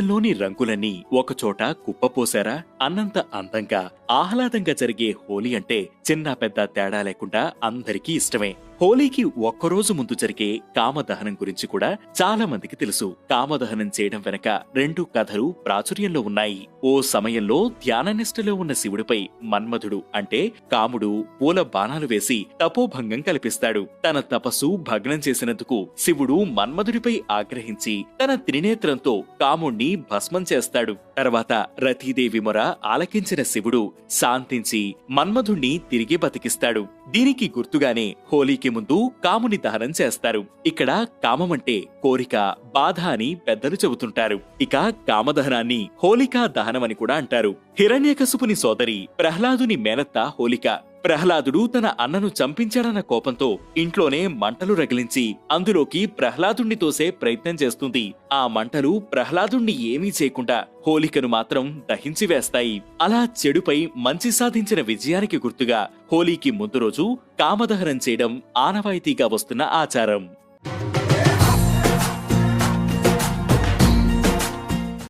లోని రంగులన్నీ ఒకచోట కుప్పపోసారా అన్నంత అందంగా ఆహ్లాదంగా జరిగే హోలీ అంటే చిన్న పెద్ద తేడా లేకుండా అందరికీ ఇష్టమే. హోలీకి ఒక్కరోజు ముందు జరిగే కామదహనం గురించి కూడా చాలా మందికి తెలుసు. కామదహనం చేయడం వెనక రెండు కథలు ప్రాచుర్యంలో ఉన్నాయి. ఓ సమయంలో ధ్యాననిష్టలో ఉన్న శివుడిపై మన్మధుడు అంటే కాముడు పూల బాణాలు వేసి తపోభంగం కల్పిస్తాడు. తన తపస్సు భగ్నం చేసినందుకు శివుడు మన్మధుడిపై ఆగ్రహించి తన త్రినేత్రంతో కాముణ్ణి భస్మం చేస్తాడు. తర్వాత రతీదేవి మొర ఆలకించిన శివుడు శాంతించి మన్మధుణ్ణి తిరిగి బతికిస్తాడు. దీనికి గుర్తుగానే హోలీకి ముందు కాముని దహనం చేస్తారు. ఇక్కడ కామమంటే కోరిక, బాధ అని పెద్దలు చెబుతుంటారు. ఇక కామదహనాన్ని హోలికా దహనం అని కూడా అంటారు. హిరణ్యకశిపుని సోదరి ప్రహ్లాదుని మేనత్త హోలిక. ప్రహ్లాదుడు తన అన్నను చంపించాడన్న కోపంతో ఇంట్లోనే మంటలు రగిలించి అందులోకి ప్రహ్లాదుణ్ణి తోసే ప్రయత్నం చేస్తుంది. ఆ మంటలు ప్రహ్లాదుణ్ణి ఏమీ చేయకుండా హోలికను మాత్రం దహించి వేస్తాయి. అలా చెడుపై మంచి సాధించిన విజయానికి గుర్తుగా హోలీకి ముందు రోజు కామదహనం చేయడం ఆనవాయితీగా వస్తున్న ఆచారం.